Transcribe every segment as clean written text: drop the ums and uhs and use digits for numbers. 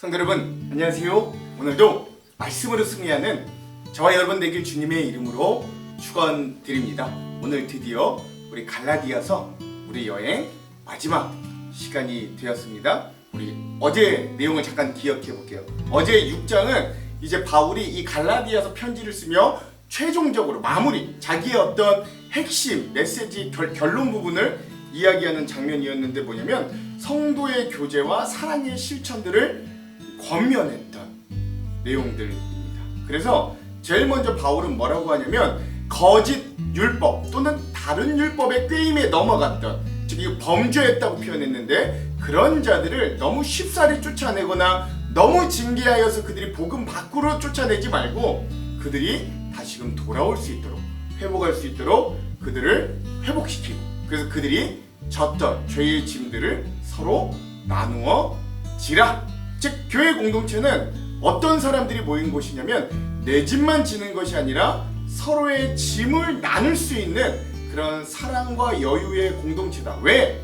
성도 여러분, 안녕하세요. 오늘도 말씀으로 승리하는 저와 여러분 되길 주님의 이름으로 축원드립니다. 오늘 드디어 우리 갈라디아서 우리 여행 마지막 시간이 되었습니다. 우리 어제 내용을 잠깐 기억해 볼게요. 어제 6장은 이제 바울이 이 갈라디아서 편지를 쓰며 최종적으로 마무리, 자기의 어떤 핵심 메시지 결론 부분을 이야기하는 장면이었는데 뭐냐면 성도의 교제와 사랑의 실천들을 권면했던 내용들입니다. 그래서 제일 먼저 바울은 뭐라고 하냐면 거짓 율법 또는 다른 율법의 꾀임에 넘어갔던, 즉 이 범죄했다고 표현했는데, 그런 자들을 너무 쉽사리 쫓아내거나 너무 징계하여서 그들이 복음 밖으로 쫓아내지 말고 그들이 다시금 돌아올 수 있도록, 회복할 수 있도록 그들을 회복시키고, 그래서 그들이 졌던 죄의 짐들을 서로 나누어 지라. 즉 교회 공동체는 어떤 사람들이 모인 곳이냐면 내 짐만 지는 것이 아니라 서로의 짐을 나눌 수 있는 그런 사랑과 여유의 공동체다. 왜?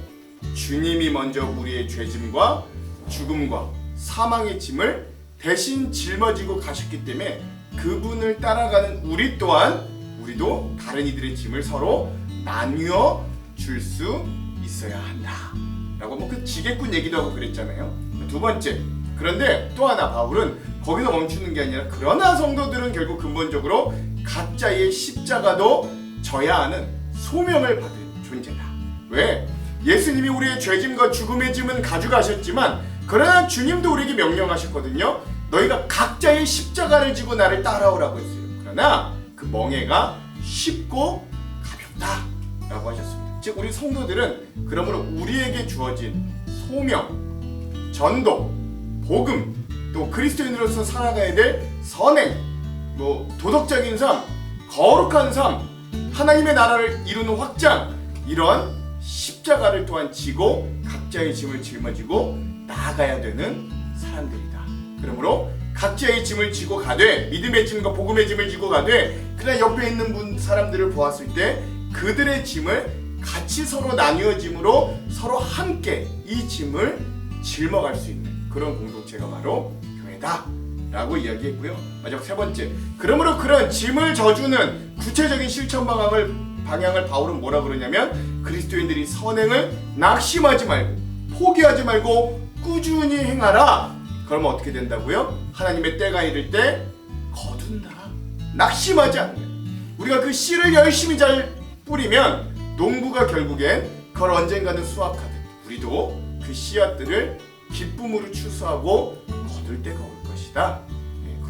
주님이 먼저 우리의 죄짐과 죽음과 사망의 짐을 대신 짊어지고 가셨기 때문에 그분을 따라가는 우리 또한 우리도 다른 이들의 짐을 서로 나누어 줄 수 있어야 한다 라고 그 지게꾼 얘기도 하고 그랬잖아요. 두 번째, 그런데 또 하나 바울은 거기서 멈추는 게 아니라 그러나 성도들은 결국 근본적으로 각자의 십자가도 져야 하는 소명을 받은 존재다. 왜? 예수님이 우리의 죄짐과 죽음의 짐은 가져가셨지만 그러나 주님도 우리에게 명령하셨거든요. 너희가 각자의 십자가를 지고 나를 따라오라고 했어요. 그러나 그 멍에가 쉽고 가볍다 라고 하셨습니다. 즉 우리 성도들은 그러므로 우리에게 주어진 소명, 전도, 복음, 또 그리스도인으로서 살아가야 될 선행, 도덕적인 삶, 거룩한 삶, 하나님의 나라를 이루는 확장, 이런 십자가를 또한 지고 각자의 짐을 짊어지고 나아가야 되는 사람들이다. 그러므로 각자의 짐을 지고 가되, 믿음의 짐과 복음의 짐을 지고 가되, 그러나 옆에 있는 사람들을 보았을 때 그들의 짐을 같이 서로 나누어 짐으로 서로 함께 이 짐을 짊어갈 수 있는 그런 공동체가 바로 교회다 라고 이야기했고요. 마지막 세 번째, 그러므로 그런 짐을 져주는 구체적인 실천 방향을 바울은 뭐라 그러냐면 그리스도인들이 선행을 낙심하지 말고 포기하지 말고 꾸준히 행하라. 그러면 어떻게 된다고요? 하나님의 때가 이를 때 거둔다. 낙심하지 않는 거예요. 우리가 그 씨를 열심히 잘 뿌리면 농부가 결국엔 그걸 언젠가는 수확하듯 우리도 그 씨앗들을 기쁨으로 추수하고 거둘 때가 올 것이다.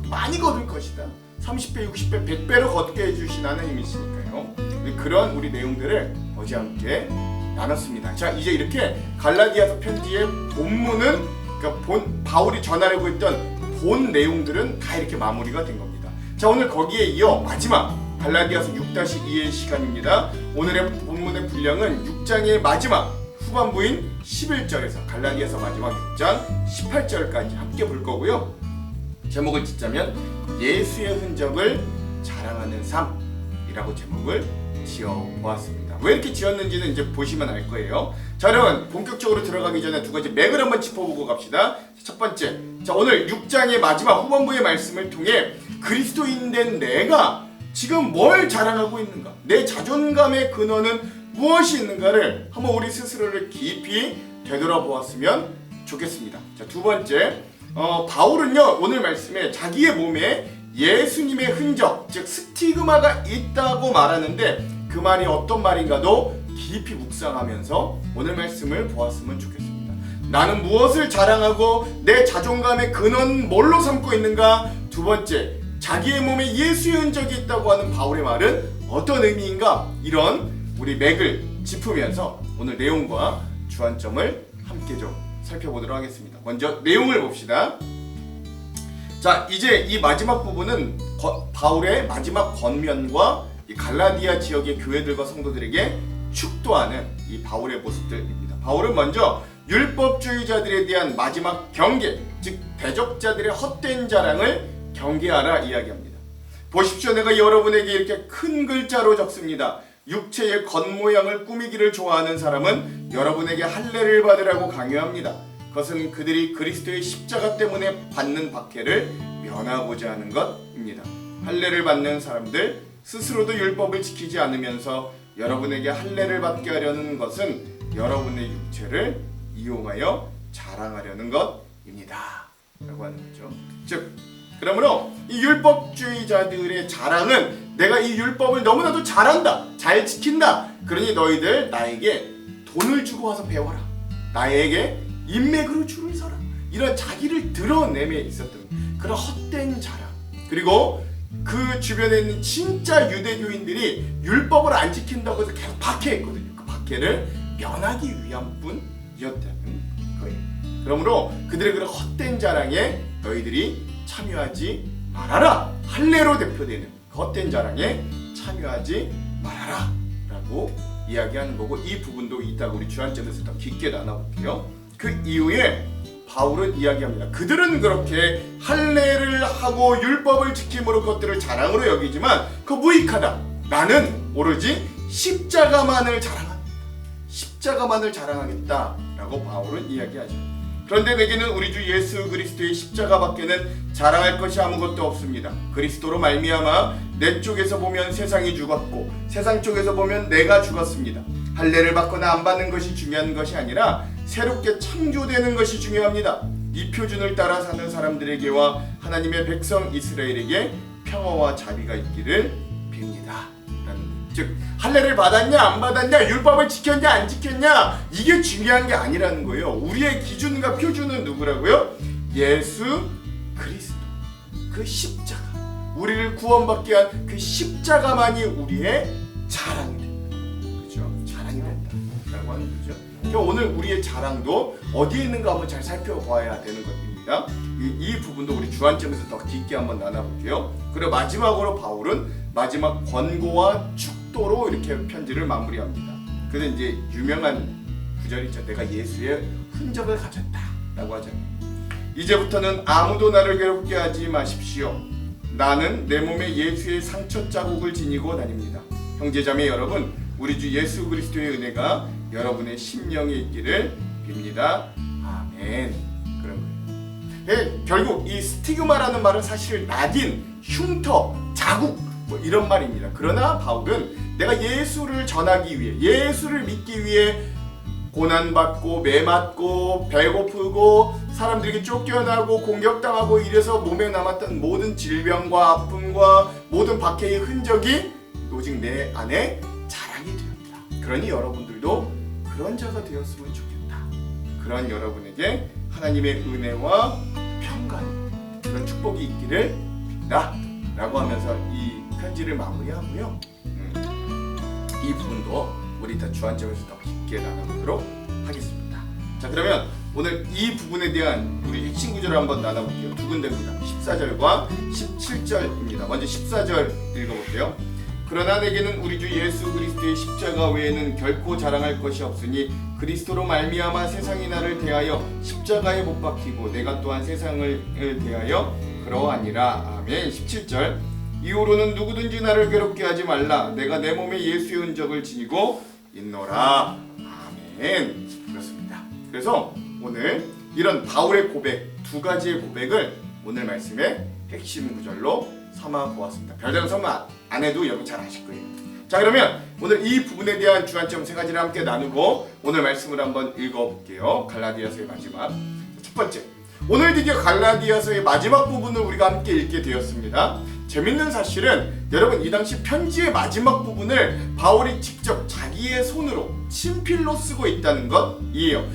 많이 거둘 것이다. 30배, 60배, 100배로 거두게 해주신 하나님이시니까요. 그런 우리 내용들을 어제 함께 나눴습니다. 자, 이제 이렇게 갈라디아서 편지의 본문은, 그러니까 바울이 전하려고 했던 본 내용들은 다 이렇게 마무리가 된 겁니다. 자, 오늘 거기에 이어 마지막 갈라디아서 6-2의 시간입니다. 오늘의 본문의 분량은 6장의 마지막 후반부인 11절에서 갈라디아서 마지막 6장 18절까지 함께 볼 거고요. 제목을 짓자면 예수의 흔적을 자랑하는 삶이라고 제목을 지어보았습니다. 왜 이렇게 지었는지는 이제 보시면 알 거예요. 자, 여러분 본격적으로 들어가기 전에 두 가지 맥을 한번 짚어보고 갑시다. 첫 번째, 자, 오늘 6장의 마지막 후반부의 말씀을 통해 그리스도인 된 내가 지금 뭘 자랑하고 있는가, 내 자존감의 근원은 무엇이 있는가를 한번 우리 스스로를 깊이 되돌아보았으면 좋겠습니다. 자, 두 번째, 바울은요 오늘 말씀에 자기의 몸에 예수님의 흔적, 즉 스티그마가 있다고 말하는데 그 말이 어떤 말인가도 깊이 묵상하면서 오늘 말씀을 보았으면 좋겠습니다. 나는 무엇을 자랑하고 내 자존감의 근원 뭘로 삼고 있는가. 두 번째, 자기의 몸에 예수의 흔적이 있다고 하는 바울의 말은 어떤 의미인가. 이런 우리 맥을 짚으면서 오늘 내용과 주안점을 함께 좀 살펴보도록 하겠습니다. 먼저 내용을 봅시다. 자, 이제 이 마지막 부분은 바울의 마지막 권면과 이 갈라디아 지역의 교회들과 성도들에게 축도하는 이 바울의 모습들입니다. 바울은 먼저 율법주의자들에 대한 마지막 경계, 즉 대적자들의 헛된 자랑을 경계하라 이야기합니다. 보십시오, 내가 여러분에게 이렇게 큰 글자로 적습니다. 육체의 겉모양을 꾸미기를 좋아하는 사람은 여러분에게 할례를 받으라고 강요합니다. 그것은 그들이 그리스도의 십자가 때문에 받는 박해를 면하고자 하는 것입니다. 할례를 받는 사람들 스스로도 율법을 지키지 않으면서 여러분에게 할례를 받게 하려는 것은 여러분의 육체를 이용하여 자랑하려는 것입니다 라고 하는 거죠. 즉 그러므로 이 율법주의자들의 자랑은 내가 이 율법을 너무나도 잘한다, 잘 지킨다, 그러니 너희들 나에게 돈을 주고 와서 배워라, 나에게 인맥으로 줄을 서라, 이런 자기를 드러내며 있었던 그런 헛된 자랑. 그리고 그 주변에 있는 진짜 유대교인들이 율법을 안 지킨다고 해서 계속 박해했거든요. 그 박해를 면하기 위한 뿐이었다는 거예요. 그러므로 그들의 그런 헛된 자랑에 너희들이 참여하지 말아라. 할례로 대표되는 헛된 자랑에 참여하지 말아라 라고 이야기하는 거고, 이 부분도 이따가 우리 주안점에서 더 깊게 나눠볼게요. 그 이후에 바울은 이야기합니다. 그들은 그렇게 할례를 하고 율법을 지킴으로 그것들을 자랑으로 여기지만 그거 무익하다. 나는 오로지 십자가만을 자랑한다. 십자가만을 자랑하겠다라고 바울은 이야기하죠. 그런데 내게는 우리 주 예수 그리스도의 십자가밖에는 자랑할 것이 아무것도 없습니다. 그리스도로 말미암아 내 쪽에서 보면 세상이 죽었고 세상 쪽에서 보면 내가 죽었습니다. 할례를 받거나 안 받는 것이 중요한 것이 아니라 새롭게 창조되는 것이 중요합니다. 이 표준을 따라 사는 사람들에게와 하나님의 백성 이스라엘에게 평화와 자비가 있기를 빕니다. 즉 할례를 받았냐 안 받았냐, 율법을 지켰냐 안 지켰냐, 이게 중요한 게 아니라는 거예요. 우리의 기준과 표준은 누구라고요? 예수 그리스도, 그 십자가, 우리를 구원받게 한 그 십자가만이 우리의 자랑이 된다. 그렇죠? 자랑이 된다라고 하는 거죠. 그러니까 오늘 우리의 자랑도 어디에 있는가 한번 잘 살펴봐야 되는 것입니다. 이 부분도 우리 주안점에서 더 깊게 한번 나눠볼게요. 그리고 마지막으로 바울은 마지막 권고와 축도로 이렇게 편지를 마무리합니다. 그래서 이제 유명한 구절이 있죠. 내가 예수의 흔적을 가졌다라고 하잖아요. 이제부터는 아무도 나를 괴롭게 하지 마십시오. 나는 내 몸에 예수의 상처 자국을 지니고 다닙니다. 형제자매 여러분, 우리 주 예수 그리스도의 은혜가 여러분의 심령에 있기를 빕니다. 아멘. 그런 거예요. 결국 이 스티그마라는 말은 사실 낙인, 흉터, 자국 뭐 이런 말입니다. 그러나 바울은 내가 예수를 전하기 위해, 예수를 믿기 위해 고난받고 매맞고 배고프고 사람들에게 쫓겨나고 공격당하고 이래서 몸에 남았던 모든 질병과 아픔과 모든 박해의 흔적이 오직 내 안에 자랑이 되었다. 그러니 여러분들도 그런 자가 되었으면 좋겠다. 그런 여러분에게 하나님의 은혜와 평강, 그런 축복이 있기를 빈다 라고 하면서 이 편지를 마무리하고요. 이 부분도 우리 다 주안점에서 더 깊게 나눠보도록 하겠습니다. 자, 그러면 오늘 이 부분에 대한 우리 핵심 구절을 한번 나눠볼게요. 두 군데입니다. 14절과 17절입니다. 먼저 14절 읽어볼게요. 그러나 내게는 우리 주 예수 그리스도의 십자가 외에는 결코 자랑할 것이 없으니 그리스도로 말미암아 세상이 나를 대하여 십자가에 못 박히고 내가 또한 세상을 대하여 그러하니라. 아멘. 17절. 이후로는 누구든지 나를 괴롭게 하지 말라. 내가 내 몸에 예수의 흔적을 지니고 있노라. 아멘. 그렇습니다. 그래서 오늘 이런 바울의 고백, 두 가지의 고백을 오늘 말씀의 핵심 구절로 삼아 보았습니다. 별다른 설명 안 해도 여러분 잘 아실 거예요. 자, 그러면 오늘 이 부분에 대한 주안점 세 가지를 함께 나누고 오늘 말씀을 한번 읽어볼게요. 갈라디아서의 마지막. 첫 번째, 오늘 드디어 갈라디아서의 마지막 부분을 우리가 함께 읽게 되었습니다. 재밌는 사실은 여러분, 이 당시 편지의 마지막 부분을 바울이 직접 자기의 손으로 친필로 쓰고 있다는 것이에요.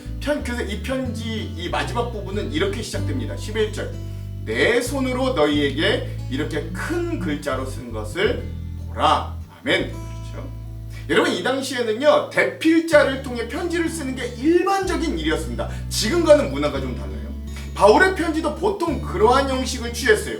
그래서 이 편지 이 마지막 부분은 이렇게 시작됩니다. 11절. 내 손으로 너희에게 이렇게 큰 글자로 쓴 것을 보라. 아멘. 그렇죠? 여러분, 이 당시에는요, 대필자를 통해 편지를 쓰는 게 일반적인 일이었습니다. 지금과는 문화가 좀 달라요. 바울의 편지도 보통 그러한 형식을 취했어요.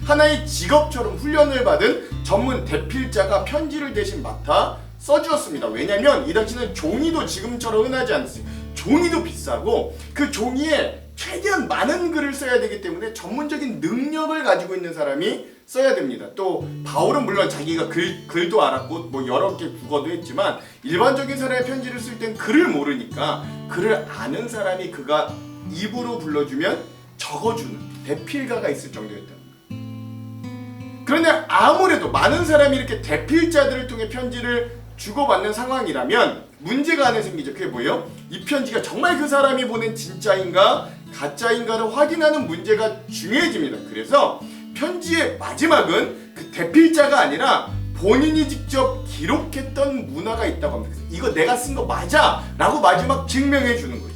하나의 직업처럼 훈련을 받은 전문 대필자가 편지를 대신 맡아 써주었습니다. 왜냐면 이 당시는 종이도 지금처럼 흔하지 않았어요. 종이도 비싸고 그 종이에 최대한 많은 글을 써야 되기 때문에 전문적인 능력을 가지고 있는 사람이 써야 됩니다. 또 바울은 물론 자기가 글도 알았고 뭐 여러 개 국어도 했지만 일반적인 사람의 편지를 쓸 땐 글을 모르니까 글을 아는 사람이 그가 입으로 불러주면 적어주는 대필가가 있을 정도였다는 거예요. 그런데 아무래도 많은 사람이 이렇게 대필자들을 통해 편지를 주고받는 상황이라면 문제가 하나 생기죠. 그게 뭐예요? 이 편지가 정말 그 사람이 보낸 진짜인가 가짜인가를 확인하는 문제가 중요해집니다. 그래서 편지의 마지막은 그 대필자가 아니라 본인이 직접 기록했던 문화가 있다고 합니다. 그래서 이거 내가 쓴 거 맞아! 라고 마지막 증명해 주는 거죠.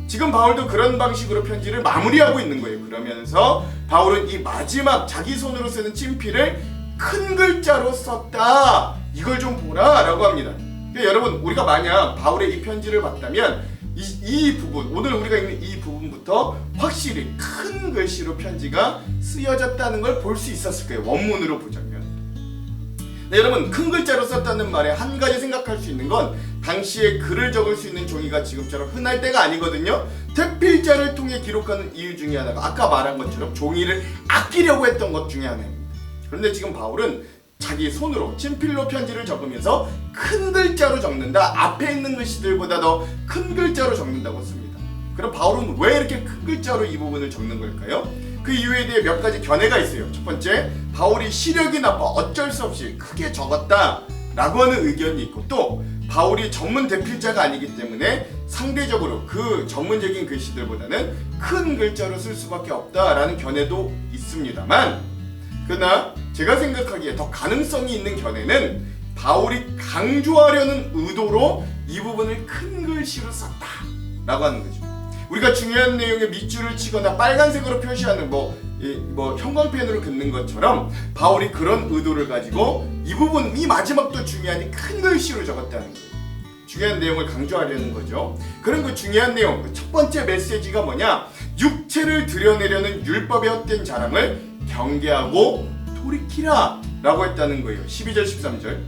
지금 바울도 그런 방식으로 편지를 마무리하고 있는 거예요. 그러면서 바울은 이 마지막 자기 손으로 쓰는 친필을 큰 글자로 썼다. 이걸 좀 보라 라고 합니다. 그러니까 여러분, 우리가 만약 바울의 이 편지를 봤다면 이 부분, 오늘 우리가 읽는 이 부분부터 확실히 큰 글씨로 편지가 쓰여졌다는 걸 볼 수 있었을 거예요. 원문으로 보자면. 네, 여러분, 큰 글자로 썼다는 말에 한 가지 생각할 수 있는 건 당시에 글을 적을 수 있는 종이가 지금처럼 흔할 때가 아니거든요. 대필자를 통해 기록하는 이유 중에 하나가 아까 말한 것처럼 종이를 아끼려고 했던 것 중에 하나입니다. 그런데 지금 바울은 자기 손으로 친필로 편지를 적으면서 큰 글자로 적는다. 앞에 있는 글씨들보다 더 큰 글자로 적는다고 씁니다. 그럼 바울은 왜 이렇게 큰 글자로 이 부분을 적는 걸까요? 그 이유에 대해 몇 가지 견해가 있어요. 첫 번째, 바울이 시력이 나빠 어쩔 수 없이 크게 적었다 라고 하는 의견이 있고, 또 바울이 전문 대필자가 아니기 때문에 상대적으로 그 전문적인 글씨들보다는 큰 글자로 쓸 수밖에 없다라는 견해도 있습니다만, 그러나 제가 생각하기에 더 가능성이 있는 견해는 바울이 강조하려는 의도로 이 부분을 큰 글씨로 썼다 라고 하는 거죠. 우리가 중요한 내용에 밑줄을 치거나 빨간색으로 표시하는 형광펜으로 긋는 것처럼 바울이 그런 의도를 가지고 이 부분, 이 마지막도 중요하니 큰 글씨로 적었다는 거예요. 중요한 내용을 강조하려는 거죠. 그런 그 중요한 내용, 그 첫 번째 메시지가 뭐냐? 육체를 드러내려는 율법의 헛된 자랑을 경계하고 돌이키라 라고 했다는 거예요. 12절 13절.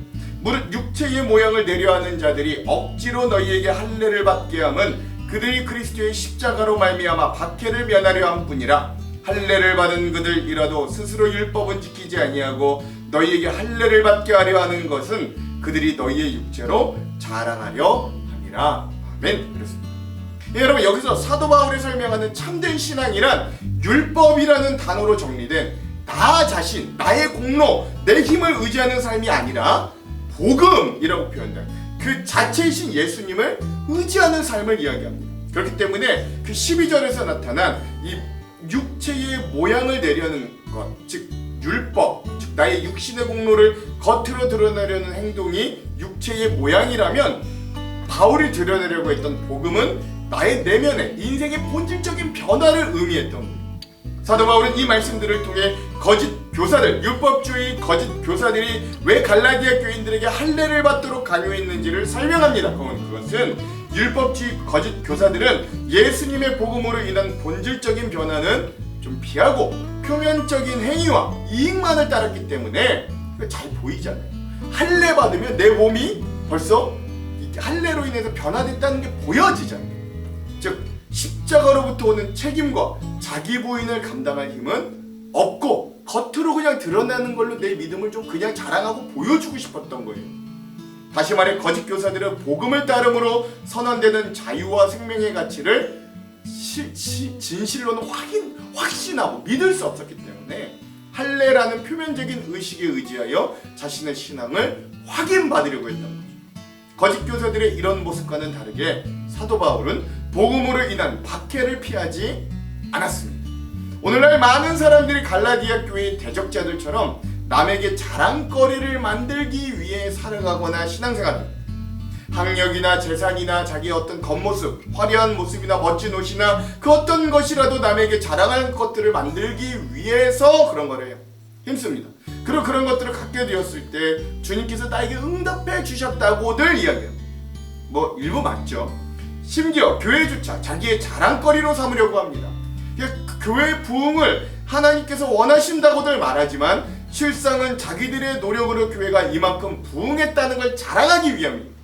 무릇 육체의 모양을 내려하는 자들이 억지로 너희에게 할례를 받게 함은 그들이 그리스도의 십자가로 말미암아 박해를 면하려 함뿐이라. 할례를 받은 그들이라도 스스로 율법은 지키지 아니하고 너희에게 할례를 받게 하려 하는 것은 그들이 너희의 육체로 자랑하려 함이라. 아멘. 그렇습니다. 여러분, 여기서 사도 바울이 설명하는 참된 신앙이란 율법이라는 단어로 정리된 나 자신, 나의 공로, 내 힘을 의지하는 삶이 아니라 복음이라고 표현된다. 그 자체이신 예수님을 의지하는 삶을 이야기합니다. 그렇기 때문에 그 12절에서 나타난 이 육체의 모양을 내려는 것, 즉 율법, 즉 나의 육신의 공로를 겉으로 드러내려는 행동이 육체의 모양이라면, 바울이 드러내려고 했던 복음은 나의 내면의 인생의 본질적인 변화를 의미했던 거예요. 사도 바울은 이 말씀들을 통해 거짓 교사들, 율법주의 거짓 교사들이 왜 갈라디아 교인들에게 할례를 받도록 강요했는지를 설명합니다. 그것은 율법주의 거짓 교사들은 예수님의 복음으로 인한 본질적인 변화는 좀 피하고 표면적인 행위와 이익만을 따랐기 때문에 잘 보이잖아요. 할례 받으면 내 몸이 벌써 할례로 인해서 변화됐다는 게 보여지잖아요. 즉 십자가로부터 오는 책임과 자기 부인을 감당할 힘은 없고 겉으로 그냥 드러나는 걸로 내 믿음을 좀 그냥 자랑하고 보여주고 싶었던 거예요. 다시 말해 거짓 교사들은 복음을 따름으로 선언되는 자유와 생명의 가치를 진실로는 확신하고 믿을 수 없었기 때문에 할례라는 표면적인 의식에 의지하여 자신의 신앙을 확인받으려고 했던 거죠. 거짓 교사들의 이런 모습과는 다르게 사도 바울은 복음으로 인한 박해를 피하지 않았습니다. 오늘날 많은 사람들이 갈라디아 교회의 대적자들처럼 남에게 자랑거리를 만들기 위해 살아가거나 신앙생활을, 학력이나 재산이나 자기의 어떤 겉모습, 화려한 모습이나 멋진 옷이나 그 어떤 것이라도 남에게 자랑할 것들을 만들기 위해서 그런 거래요. 힘씁니다. 그리고 그런 것들을 갖게 되었을 때 주님께서 나에게 응답해 주셨다고들 이야기합니다. 일부 맞죠. 심지어 교회조차 자기의 자랑거리로 삼으려고 합니다. 교회의 부흥을 하나님께서 원하신다고들 말하지만 실상은 자기들의 노력으로 교회가 이만큼 부흥했다는 걸 자랑하기 위함입니다.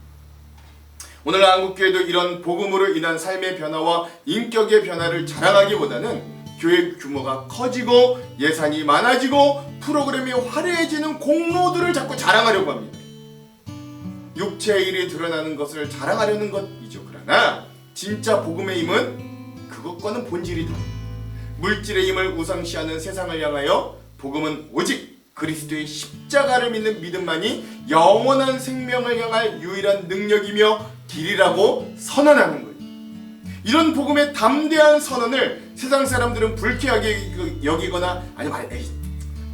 오늘 한국교회도 이런 복음으로 인한 삶의 변화와 인격의 변화를 자랑하기보다는 교회 규모가 커지고 예산이 많아지고 프로그램이 화려해지는 공로들을 자꾸 자랑하려고 합니다. 육체의 일이 드러나는 것을 자랑하려는 것이죠. 그러나 진짜 복음의 힘은 그 그것과는 본질이 다르다. 물질의 힘을 우상시하는 세상을 향하여 복음은 오직 그리스도의 십자가를 믿는 믿음만이 영원한 생명을 향할 유일한 능력이며 길이라고 선언하는 거예요. 이런 복음의 담대한 선언을 세상 사람들은 불쾌하게 여기거나 아니면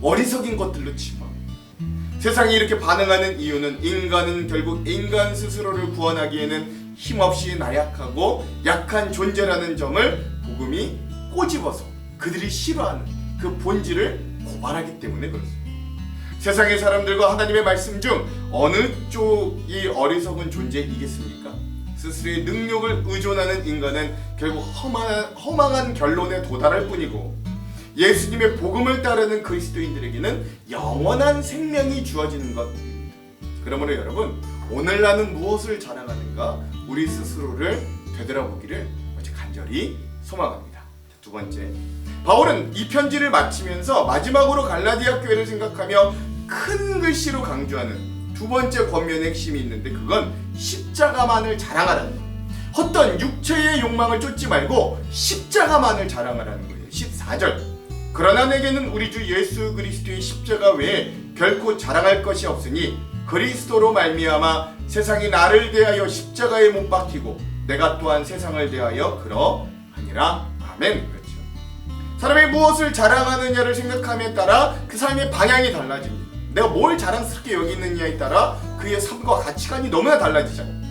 어리석인 것들로 치부합니다. 세상이 이렇게 반응하는 이유는 인간은 결국 인간 스스로를 구원하기에는 힘없이 나약하고 약한 존재라는 점을 복음이 꼬집어서 그들이 싫어하는 그 본질을 고발하기 때문에 그렇습니다. 세상의 사람들과 하나님의 말씀 중 어느 쪽이 어리석은 존재이겠습니까? 스스로의 능력을 의존하는 인간은 결국 허망한 결론에 도달할 뿐이고, 예수님의 복음을 따르는 그리스도인들에게는 영원한 생명이 주어지는 것입니다. 그러므로 여러분, 오늘 나는 무엇을 자랑하는가 우리 스스로를 되돌아보기를 간절히 소망합니다. 두 번째, 바울은 이 편지를 마치면서 마지막으로 갈라디아 교회를 생각하며 큰 글씨로 강조하는 두 번째 권면의 핵심이 있는데, 그건 십자가만을 자랑하라는 거예요. 헛된 육체의 욕망을 쫓지 말고 십자가만을 자랑하라는 거예요. 14절, 그러나 내게는 우리 주 예수 그리스도의 십자가 외에 결코 자랑할 것이 없으니 그리스도로 말미암아 세상이 나를 대하여 십자가에 못 박히고 내가 또한 세상을 대하여 그러하니라. 아멘. 그렇죠. 사람이 무엇을 자랑하느냐를 생각함에 따라 그 삶의 방향이 달라집니다. 내가 뭘 자랑스럽게 여기느냐에 따라 그의 삶과 가치관이 너무나 달라지잖아요.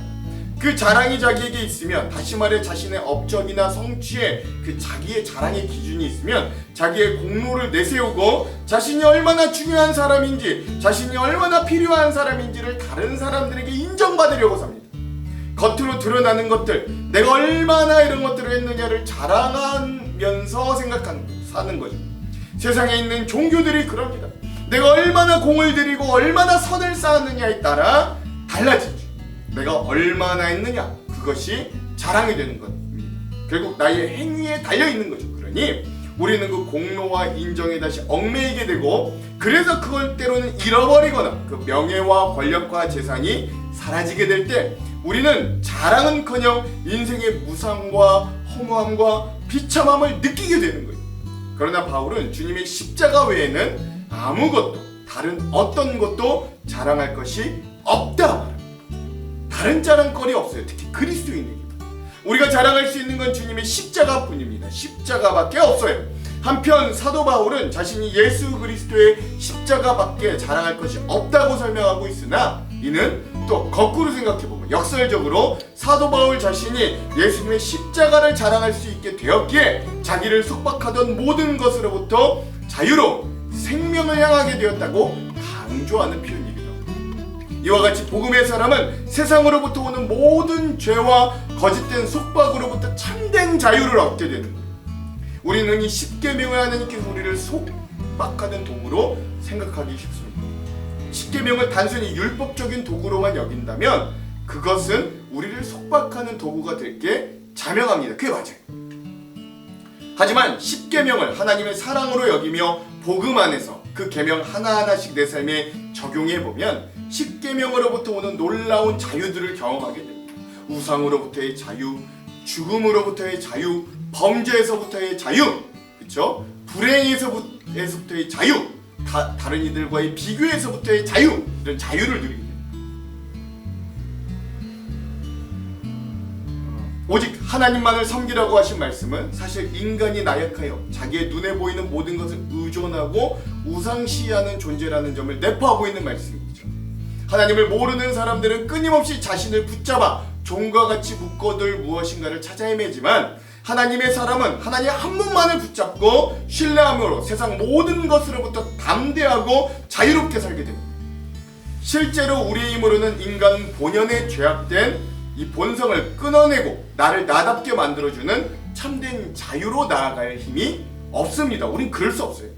그 자랑이 자기에게 있으면, 다시 말해 자신의 업적이나 성취에 그 자기의 자랑의 기준이 있으면 자기의 공로를 내세우고 자신이 얼마나 중요한 사람인지, 자신이 얼마나 필요한 사람인지를 다른 사람들에게 인정받으려고 삽니다. 겉으로 드러나는 것들, 내가 얼마나 이런 것들을 했느냐를 자랑하면서 사는 거죠. 세상에 있는 종교들이 그럽니다. 내가 얼마나 공을 들이고 얼마나 선을 쌓았느냐에 따라 달라지죠. 내가 얼마나 했느냐, 그것이 자랑이 되는 겁니다. 결국 나의 행위에 달려있는 거죠. 그러니 우리는 그 공로와 인정에 다시 얽매이게 되고, 그래서 그걸 때로는 잃어버리거나 그 명예와 권력과 재산이 사라지게 될 때 우리는 자랑은커녕 인생의 무상과 허무함과 비참함을 느끼게 되는 거예요. 그러나 바울은 주님의 십자가 외에는 아무것도, 다른 어떤 것도 자랑할 것이 없다 말합니다. 다른 자랑거리 없어요. 특히 그리스도인에게 우리가 자랑할 수 있는 건 주님의 십자가뿐입니다. 십자가밖에 없어요. 한편 사도 바울은 자신이 예수 그리스도의 십자가밖에 자랑할 것이 없다고 설명하고 있으나, 이는 또 거꾸로 생각해보면 역설적으로 사도 바울 자신이 예수님의 십자가를 자랑할 수 있게 되었기에 자기를 속박하던 모든 것으로부터 자유로 생명을 향하게 되었다고 강조하는 표현이기도 합니다. 이와 같이 복음의 사람은 세상으로부터 오는 모든 죄와 거짓된 속박으로부터 참된 자유를 얻게 되는 거예요. 우리는 이 십계명을 하나님께서 우리를 속박하는 도구로 생각하기 쉽습니다. 십계명을 단순히 율법적인 도구로만 여긴다면 그것은 우리를 속박하는 도구가 될 게 자명합니다. 그게 맞아요. 하지만 십계명을 하나님의 사랑으로 여기며 복음 안에서 그 계명 하나하나씩 내 삶에 적용해보면 십계명으로부터 오는 놀라운 자유들을 경험하게 됩니다. 우상으로부터의 자유, 죽음으로부터의 자유, 범죄에서부터의 자유, 그렇죠? 불행에서부터의 자유, 다른 이들과의 비교에서부터의 자유, 이런 자유를 누리게 됩니다. 오직 하나님만을 섬기라고 하신 말씀은 사실 인간이 나약하여 자기의 눈에 보이는 모든 것을 의존하고 우상시하는 존재라는 점을 내포하고 있는 말씀이죠. 하나님을 모르는 사람들은 끊임없이 자신을 붙잡아 종과 같이 묶어둘 무엇인가를 찾아 헤매지만, 하나님의 사람은 하나님 한 분만을 붙잡고 신뢰함으로 세상 모든 것으로부터 담대하고 자유롭게 살게 됩니다. 실제로 우리의 힘으로는 인간 본연에 죄악된 이 본성을 끊어내고 나를 나답게 만들어주는 참된 자유로 나아갈 힘이 없습니다. 우린 그럴 수 없어요.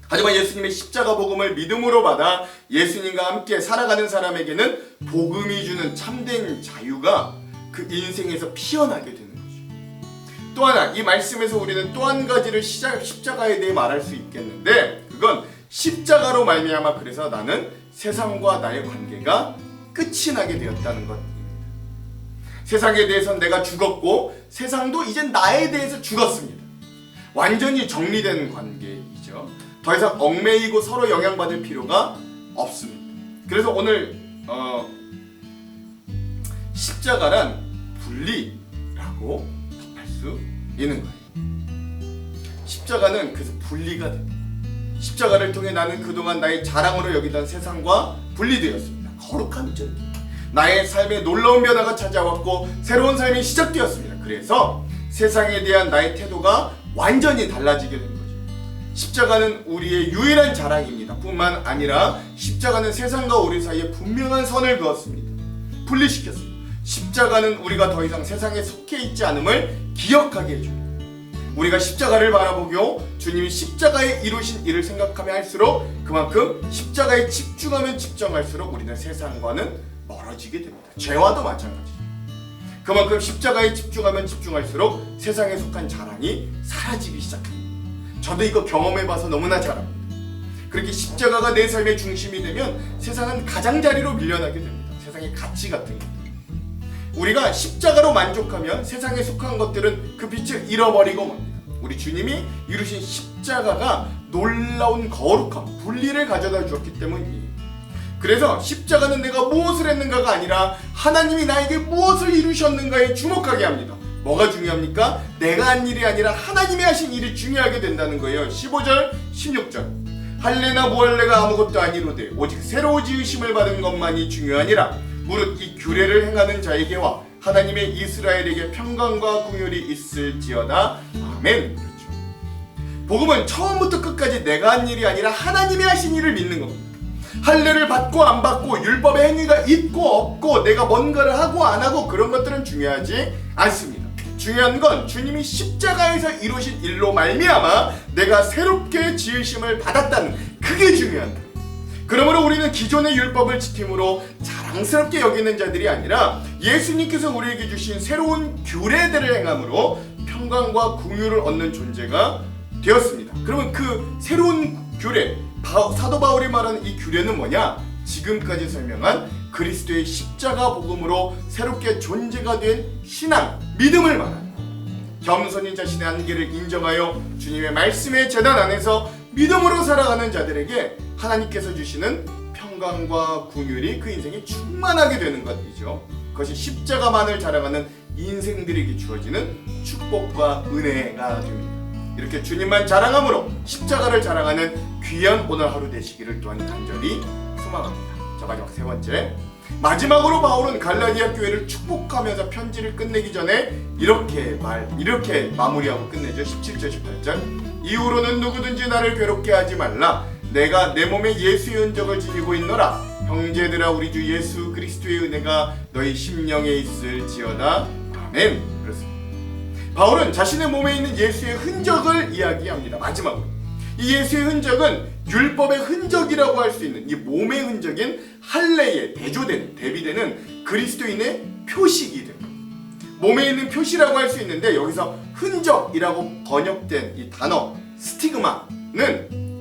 하지만 예수님의 십자가 복음을 믿음으로 받아 예수님과 함께 살아가는 사람에게는 복음이 주는 참된 자유가 그 인생에서 피어나게 되는 거죠. 또 하나, 이 말씀에서 우리는 또 한 가지를 십자가에 대해 말할 수 있겠는데, 그건 십자가로 말미암아 그래서 나는 세상과 나의 관계가 끝이 나게 되었다는 것입니다. 세상에 대해서 내가 죽었고 세상도 이제 나에 대해서 죽었습니다. 완전히 정리된 관계이죠. 더 이상 얽매이고 서로 영향받을 필요가 없습니다. 그래서 오늘 십자가란 분리라고 답할 수 있는 거예요. 십자가는 그래서 분리가 됩니다. 십자가를 통해 나는 그동안 나의 자랑으로 여기던 세상과 분리되었습니다. 거룩함이죠. 나의 삶에 놀라운 변화가 찾아왔고 새로운 삶이 시작되었습니다. 그래서 세상에 대한 나의 태도가 완전히 달라지게 된 거죠. 십자가는 우리의 유일한 자랑입니다. 뿐만 아니라 십자가는 세상과 우리 사이에 분명한 선을 그었습니다. 분리시켰습니다. 십자가는 우리가 더 이상 세상에 속해 있지 않음을 기억하게 해줍니다. 우리가 십자가를 바라보고 주님이 십자가에 이루신 일을 생각하며 할수록 그만큼 십자가에 집중하면 집중할수록 우리는 세상과는 멀어지게 됩니다. 죄와도 마찬가지죠. 그만큼 십자가에 집중하면 집중할수록 세상에 속한 자랑이 사라지기 시작합니다. 저도 이거 경험해봐서 너무나 잘 압니다. 그렇게 십자가가 내 삶의 중심이 되면 세상은 가장자리로 밀려나게 됩니다. 세상의 가치 같은 것. 우리가 십자가로 만족하면 세상에 속한 것들은 그 빛을 잃어버리고 맙니다. 우리 주님이 이루신 십자가가 놀라운 거룩함, 분리를 가져다 주었기 때문이에요. 그래서 십자가는 내가 무엇을 했는가가 아니라 하나님이 나에게 무엇을 이루셨는가에 주목하게 합니다. 뭐가 중요합니까? 내가 한 일이 아니라 하나님이 하신 일이 중요하게 된다는 거예요. 15절, 16절. 할례나 무할례가 아무것도 아니로되 오직 새로 지으심을 받은 것만이 중요하니라. 무릇 이 규례를 행하는 자에게와 하나님의 이스라엘에게 평강과 긍휼이 있을지어다. 아멘. 그렇죠. 복음은 처음부터 끝까지 내가 한 일이 아니라 하나님이 하신 일을 믿는 겁니다. 할례를 받고 안 받고 율법의 행위가 있고 없고 내가 뭔가를 하고 안 하고 그런 것들은 중요하지 않습니다. 중요한 건 주님이 십자가에서 이루신 일로 말미암아 내가 새롭게 지으심을 받았다는 그게 중요한 거예요. 그러므로 우리는 기존의 율법을 지킴으로 자랑스럽게 여기는 자들이 아니라 예수님께서 우리에게 주신 새로운 규례들을 행함으로 평강과 긍휼을 얻는 존재가 되었습니다. 그러면 그 새로운 규례, 사도 바울이 말하는 이 규례는 뭐냐? 지금까지 설명한 그리스도의 십자가 복음으로 새롭게 존재가 된 신앙, 믿음을 말합니다. 겸손히 자신의 한계를 인정하여 주님의 말씀의 제단 안에서 믿음으로 살아가는 자들에게 하나님께서 주시는 평강과 긍휼이 그 인생에 충만하게 되는 것이죠. 그것이 십자가만을 자랑하는 인생들에게 주어지는 축복과 은혜가 됩니다. 이렇게 주님만 자랑함으로 십자가를 자랑하는 귀한 오늘 하루 되시기를 또한 간절히 소망합니다. 자, 마지막 세 번째. 마지막으로 바울은 갈라디아 교회를 축복하면서 편지를 끝내기 전에 이렇게 마무리하고 끝내죠. 17절 18절. 이후로는 누구든지 나를 괴롭게 하지 말라. 내가 내 몸에 예수의 흔적을 지니고 있노라. 형제들아, 우리 주 예수 그리스도의 은혜가 너희 심령에 있을지어다. 아멘. 그렇습니다. 바울은 자신의 몸에 있는 예수의 흔적을 이야기합니다. 마지막으로 이 예수의 흔적은 율법의 흔적이라고 할 수 있는 이 몸의 흔적인 할례에 대비되는 그리스도인의 표식이 됩니다. 몸에 있는 표시라고 할 수 있는데 여기서 흔적이라고 번역된 이 단어 스티그마는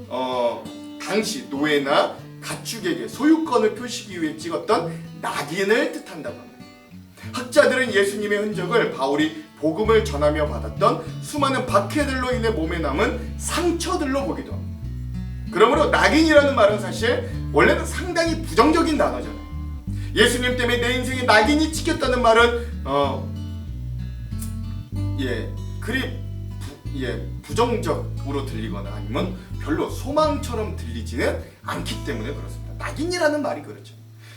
당시 노예나 가축에게 소유권을 표시하기 위해 찍었던 낙인을 뜻한다고 합니다. 학자들은 예수님의 흔적을 바울이 복음을 전하며 받았던 수많은 박해들로 인해 몸에 남은 상처들로 보기도 합니다. 그러므로 낙인이라는 말은 사실 원래는 상당히 부정적인 단어잖아요. 예수님 때문에 내 인생에 낙인이 찍혔다는 말은 부정적으로 들리거나 아니면 별로 소망처럼 들리지는 않기 때문에 그렇습니다. 낙인이라는 말이 그렇죠.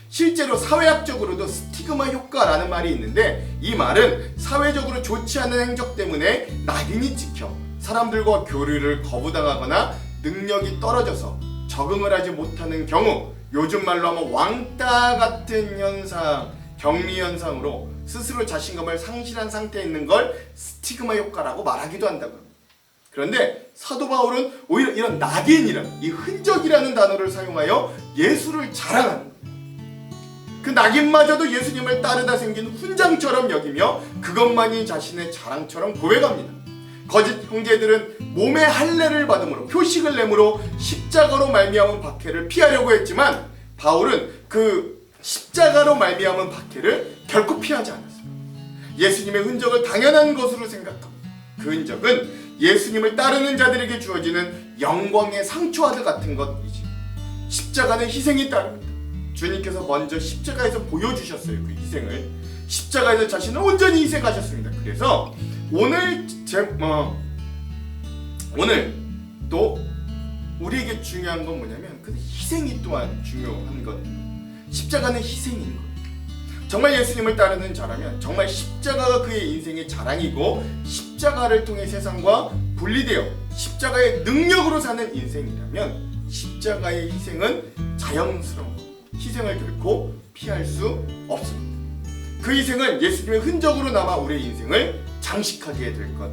실제로 사회학적으로도 스티그마 효과라는 말이 있는데 이 말은 사회적으로 좋지 않은 행적 때문에 낙인이 찍혀 사람들과 교류를 거부당하거나 능력이 떨어져서 적응을 하지 못하는 경우, 요즘 말로 하면 왕따 같은 현상, 격리 현상으로 스스로 자신감을 상실한 상태에 있는 걸 스티그마 효과라고 말하기도 한다고 합니다. 그런데 사도 바울은 오히려 이런 낙인이란, 이 흔적이라는 단어를 사용하여 예수를 자랑하는 거예요. 그 낙인마저도 예수님을 따르다 생긴 훈장처럼 여기며 그것만이 자신의 자랑처럼 고백합니다. 거짓 형제들은 몸의 할례를 받음으로 표식을 내므로 십자가로 말미암은 박해를 피하려고 했지만 바울은 그 십자가로 말미암은 박해를 결코 피하지 않았습니다. 예수님의 흔적을 당연한 것으로 생각합니다. 그 흔적은 예수님을 따르는 자들에게 주어지는 영광의 상초하드 같은 것이지, 십자가는 희생이 따릅니다. 주님께서 먼저 십자가에서 보여주셨어요. 그 희생을 십자가에서 자신을 온전히 희생하셨습니다. 그래서 오늘 또 우리에게 중요한 건 뭐냐면 그 희생이 또한 중요한 것. 십자가는 희생인 것. 정말 예수님을 따르는 자라면 정말 십자가가 그의 인생의 자랑이고, 십자가를 통해 세상과 분리되어 십자가의 능력으로 사는 인생이라면 십자가의 희생은 자연스러운 것, 희생을 결코 피할 수 없습니다. 그 희생은 예수님의 흔적으로 남아 우리의 인생을 장식하게 될 것.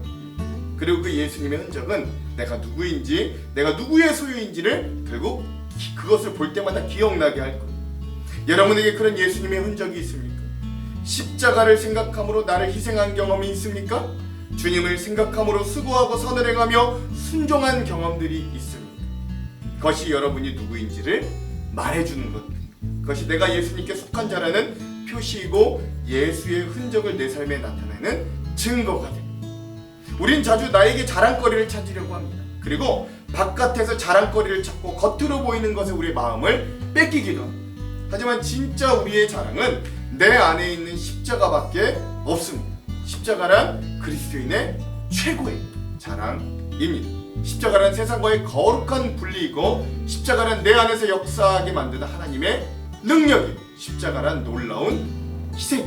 그리고 그 예수님의 흔적은 내가 누구인지, 내가 누구의 소유인지를 결국 그것을 볼 때마다 기억나게 할 것. 여러분에게 그런 예수님의 흔적이 있습니까? 십자가를 생각함으로 나를 희생한 경험이 있습니까? 주님을 생각함으로 수고하고 선을 행하며 순종한 경험들이 있습니까? 그것이 여러분이 누구인지를 말해주는 것. 그것이 내가 예수님께 속한 자라는 표시이고 예수의 흔적을 내 삶에 나타내는 증거가 됩니다. 우린 자주 나에게 자랑거리를 찾으려고 합니다. 그리고 바깥에서 자랑거리를 찾고 겉으로 보이는 것에 우리의 마음을 뺏기기도 합니다. 하지만 진짜 우리의 자랑은 내 안에 있는 십자가밖에 없습니다. 십자가란 그리스도인의 최고의 자랑입니다. 십자가란 세상과의 거룩한 분리이고, 십자가란 내 안에서 역사하게 만드는 하나님의 능력이고, 십자가란 놀라운 희생.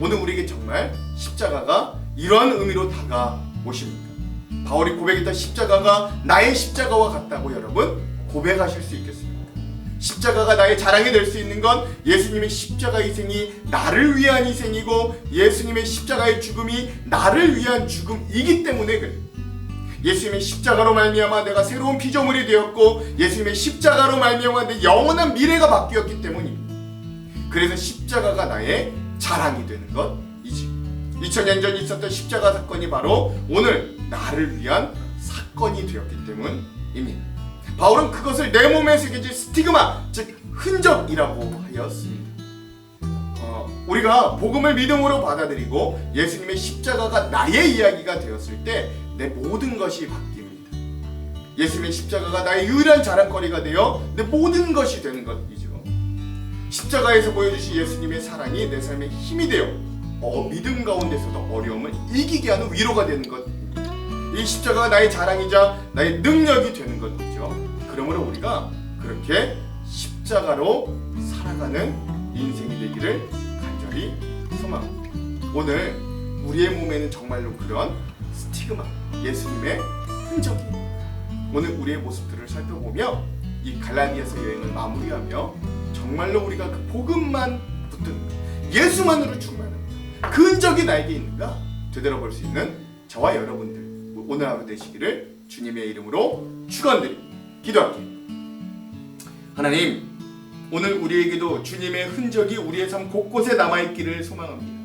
오늘 우리에게 정말 십자가가 이러한 의미로 다가오십니까? 바울이 고백했던 십자가가 나의 십자가와 같다고 여러분 고백하실 수 있겠습니까? 십자가가 나의 자랑이 될 수 있는 건 예수님의 십자가 희생이 나를 위한 희생이고, 예수님의 십자가의 죽음이 나를 위한 죽음이기 때문에 그래요. 예수님의 십자가로 말미암아 내가 새로운 피조물이 되었고, 예수님의 십자가로 말미암아 내 영원한 미래가 바뀌었기 때문입니다. 그래서 십자가가 나의 자랑이 되는 것이지. 2000년 전 있었던 십자가 사건이 바로 오늘 나를 위한 사건이 되었기 때문입니다. 바울은 그것을 내 몸에 새겨진 스티그마, 즉 흔적이라고 하였습니다. 우리가 복음을 믿음으로 받아들이고 예수님의 십자가가 나의 이야기가 되었을 때 내 모든 것이 바뀝니다. 예수님의 십자가가 나의 유일한 자랑거리가 되어 내 모든 것이 되는 것이죠. 십자가에서 보여주신 예수님의 사랑이 내 삶의 힘이 되어 믿음 가운데서도 어려움을 이기게 하는 위로가 되는 것입니다. 이 십자가가 나의 자랑이자 나의 능력이 되는 것이죠. 그러므로 우리가 그렇게 십자가로 살아가는 인생이 되기를 간절히 소망합니다. 오늘 우리의 몸에는 정말로 그런 스티그마, 예수님의 흔적이, 오늘 우리의 모습들을 살펴보며 이 갈라디아서 여행을 마무리하며 정말로 우리가 그 복음만 붙든 예수만으로 충만한 그 흔적이 나에게 있는가 되돌아볼 수 있는 저와 여러분들 오늘 하루 되시기를 주님의 이름으로 축원드립니다. 기도할게요. 하나님, 오늘 우리에게도 주님의 흔적이 우리의 삶 곳곳에 남아있기를 소망합니다.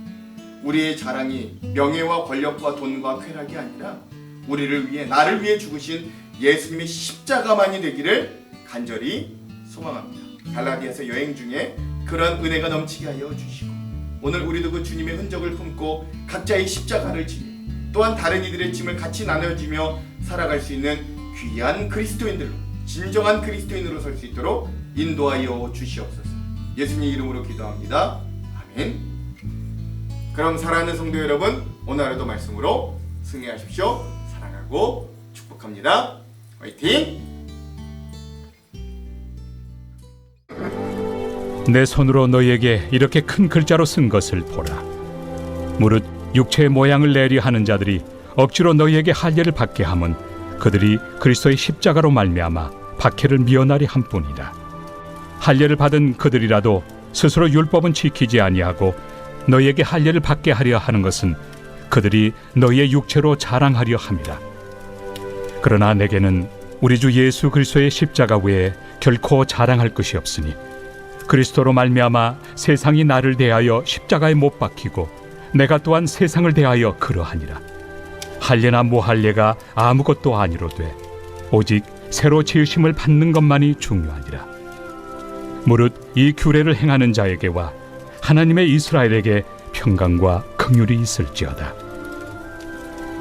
우리의 자랑이 명예와 권력과 돈과 쾌락이 아니라 우리를 위해, 나를 위해 죽으신 예수님의 십자가만이 되기를 간절히 소망합니다. 갈라디아서 여행 중에 그런 은혜가 넘치게 하여 주시고, 오늘 우리도 그 주님의 흔적을 품고 각자의 십자가를 지며 또한 다른 이들의 짐을 같이 나눠주며 살아갈 수 있는 귀한 그리스도인들로, 진정한 그리스도인으로 설 수 있도록 인도하여 주시옵소서. 예수님 이름으로 기도합니다. 아멘. 그럼 사랑하는 성도 여러분, 오늘 하루도 말씀으로 승리하십시오. 사랑하고 축복합니다. 화이팅! 내 손으로 너희에게 이렇게 큰 글자로 쓴 것을 보라. 무릇 육체의 모양을 내려 하는 자들이 억지로 너희에게 할례를 받게 함은 그들이 그리스도의 십자가로 말미암아 박해를 미워나리 함뿐이라. 할례를 받은 그들이라도 스스로 율법은 지키지 아니하고 너희에게 할례를 받게 하려 하는 것은 그들이 너희의 육체로 자랑하려 함이라. 그러나 내게는 우리 주 예수 그리스도의 십자가 외에 결코 자랑할 것이 없으니 그리스도로 말미암아 세상이 나를 대하여 십자가에 못 박히고 내가 또한 세상을 대하여 그러하니라. 할례나 무할례가 아무것도 아니로되 오직 새로 지으심을 받는 것만이 중요하니라. 무릇 이 규례를 행하는 자에게와 하나님의 이스라엘에게 평강과 긍휼이 있을지어다.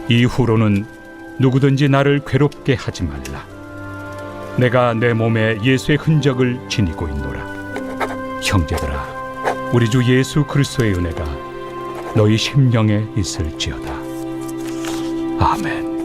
이후로는 누구든지 나를 괴롭게 하지 말라. 내가 내 몸에 예수의 흔적을 지니고 있노라. 형제들아, 우리 주 예수 그리스도의 은혜가 너희 심령에 있을지어다. 아멘.